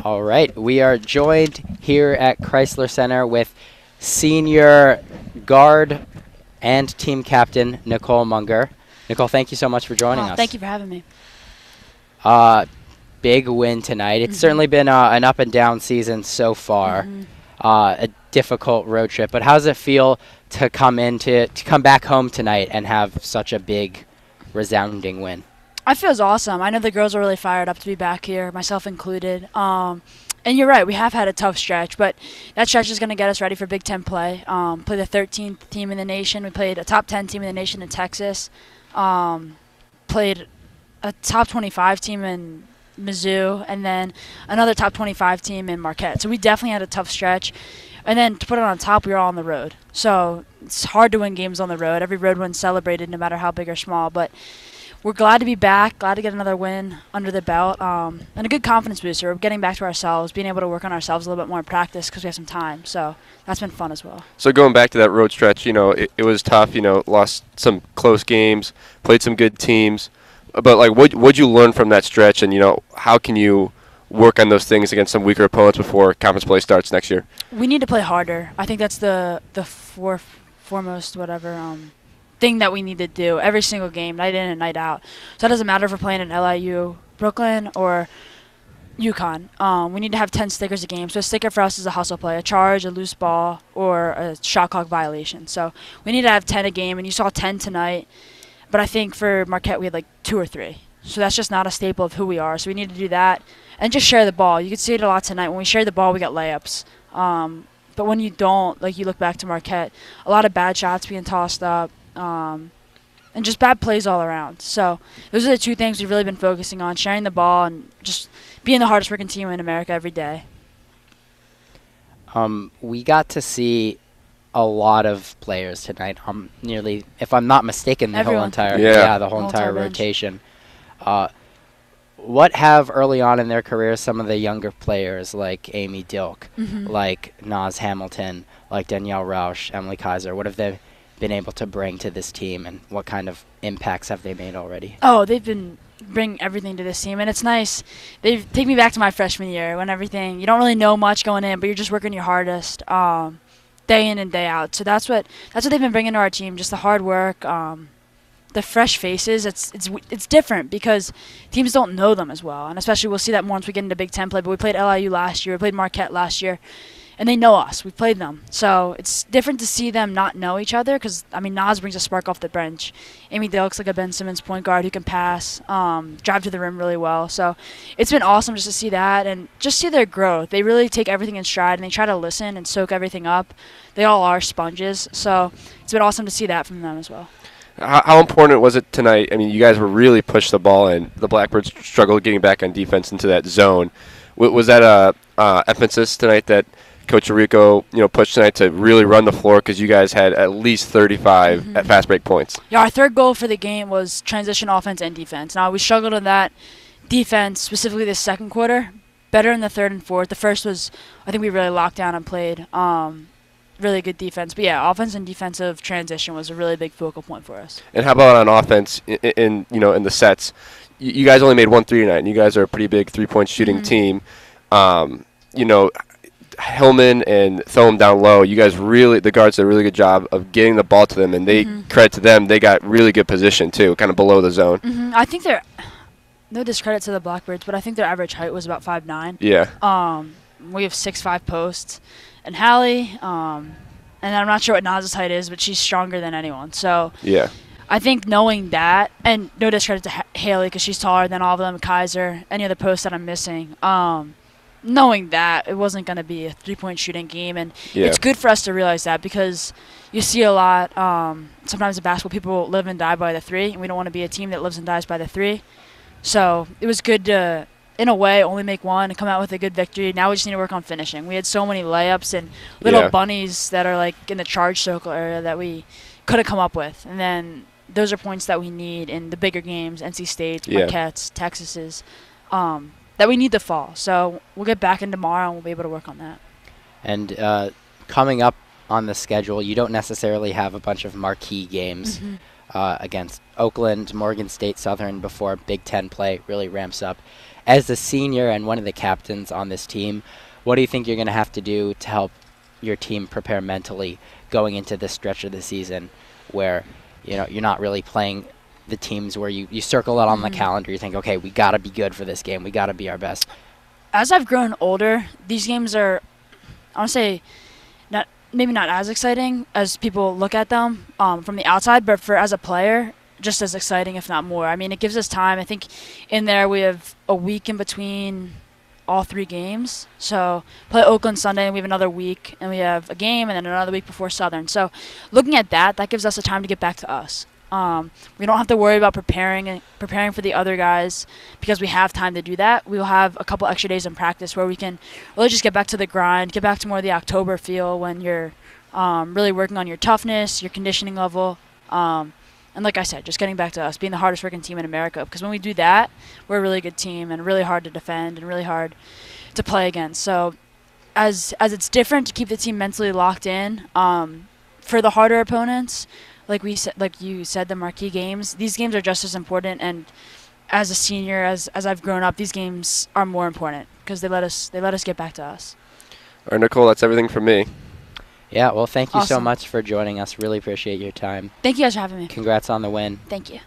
All right, we are joined here at Chrysler Center with senior guard and team captain Nicole Munger. Nicole, thank you so much for joining us. Thank you for having me. Big win tonight. It's certainly been an up and down season so far. A difficult road trip, but how does it feel to come back home tonight and have such a big, resounding win? I feel awesome. I know the girls are really fired up to be back here, myself included. And you're right, we have had a tough stretch, but that stretch is going to get us ready for Big Ten play. Play the 13th team in the nation. We played a top 10 team in the nation in Texas. Played a top 25 team in Mizzou, and then another top 25 team in Marquette. So we definitely had a tough stretch. And then to put it on top, we were all on the road. So it's hard to win games on the road. Every road win's celebrated, no matter how big or small. But we're glad to be back, glad to get another win under the belt, and a good confidence booster. We're getting back to ourselves, being able to work on ourselves a little bit more in practice because we have some time. So that's been fun as well. So going back to that road stretch, it was tough. Lost some close games, played some good teams. But, what'd you learn from that stretch, and, how can you work on those things against some weaker opponents before conference play starts next year? We need to play harder. I think that's the foremost thing that we need to do every single game, night in and night out. So it doesn't matter if we're playing in LIU Brooklyn or UConn. We need to have 10 stickers a game. So a sticker for us is a hustle play, a charge, a loose ball, or a shot clock violation. So we need to have 10 a game, and you saw 10 tonight. But I think for Marquette we had 2 or 3. So that's just not a staple of who we are. So we need to do that and just share the ball. You could see it a lot tonight. When we share the ball, we got layups. But when you don't, you look back to Marquette, a lot of bad shots being tossed up, and just bad plays all around. So those are the 2 things we've really been focusing on, sharing the ball and just being the hardest working team in America every day. We got to see a lot of players tonight. Nearly, if I'm not mistaken, the whole entire rotation. What have early on in their careers some of the younger players like Amy Dilk, like Naz Hamilton, like Danielle Rausch, Emily Kaiser, what have they been able to bring to this team, and what kind of impacts have they made already? Oh, they've been bringing everything to this team, and it's nice. They take me back to my freshman year when you don't really know much going in, but you're just working your hardest. Day in and day out. So that's what they've been bringing to our team, just the hard work, the fresh faces. It's different because teams don't know them as well, and especially we'll see that more once we get into Big Ten play. But we played LIU last year, we played Marquette last year, and they know us. We played them. So it's different to see them not know each other because, Naz brings a spark off the bench. Amy Dilk's like a Ben Simmons point guard who can pass, drive to the rim really well. So it's been awesome just to see that and just see their growth. They really take everything in stride, and they try to listen and soak everything up. They all are sponges. So it's been awesome to see that from them as well. How important was it tonight? You guys were really pushed the ball, and the Blackbirds struggled getting back on defense into that zone. Was that a emphasis tonight that Coach Rico, pushed tonight to really run the floor because you guys had at least 35 at fast break points? Yeah, our third goal for the game was transition offense and defense. Now, we struggled in that defense, specifically the second quarter, better in the third and fourth. The first was, I think we really locked down and played really good defense. But, yeah, offense and defensive transition was a really big focal point for us. And how about on offense in the sets? You guys only made 1 3 tonight, and you guys are a pretty big three-point shooting team. Hillman and Thome down low, you guys the guards did a really good job of getting the ball to them, and they credit to them, they got really good position too, kind of below the zone. I think no discredit to the Blackbirds, but I think their average height was about 5'9". Yeah. We have 6'5" posts, and Hallie, and I'm not sure what Naz's height is, but she's stronger than anyone. So yeah. I think knowing that, and no discredit to Haley because she's taller than all of them, Kaiser, any other posts that I'm missing. Knowing that it wasn't going to be a three-point shooting game, and it's good for us to realize that because you see a lot sometimes in basketball people live and die by the 3, and we don't want to be a team that lives and dies by the 3. So it was good to, in a way, only make 1 and come out with a good victory. Now we just need to work on finishing. We had so many layups and little bunnies that are in the charge circle area that we could have come up with, and then those are points that we need in the bigger games, NC State's, Marquette's, Texas's, that we need to fall. So we'll get back in tomorrow and we'll be able to work on that. And coming up on the schedule, you don't necessarily have a bunch of marquee games. against Oakland, Morgan State, Southern before Big Ten play really ramps up. As a senior and one of the captains on this team, what do you think you're going to have to do to help your team prepare mentally going into this stretch of the season where you're not really playing the teams where you circle it on the calendar, you think, okay, we got to be good for this game, we got to be our best? As I've grown older, these games are, I want to say, maybe not as exciting as people look at them from the outside, but as a player, just as exciting, if not more. I mean, it gives us time. I think in there we have a week in between all 3 games. So play Oakland Sunday, and we have another week, and we have a game, and then another week before Southern. So looking at that gives us a time to get back to us. We don't have to worry about preparing for the other guys because we have time to do that. We'll have a couple extra days in practice where we can really just get back to the grind, get back to more of the October feel when you're really working on your toughness, your conditioning level, and like I said, just getting back to us, being the hardest working team in America. Because when we do that, we're a really good team and really hard to defend and really hard to play against. So as it's different to keep the team mentally locked in, for the harder opponents, like you said, the marquee games, these games are just as important. And as a senior, as I've grown up, these games are more important because they let us get back to us. All right, Nicole, that's everything from me. Yeah, well, thank you so Awesome. much for joining us. Really appreciate your time. Thank you guys for having me. Congrats on the win. Thank you.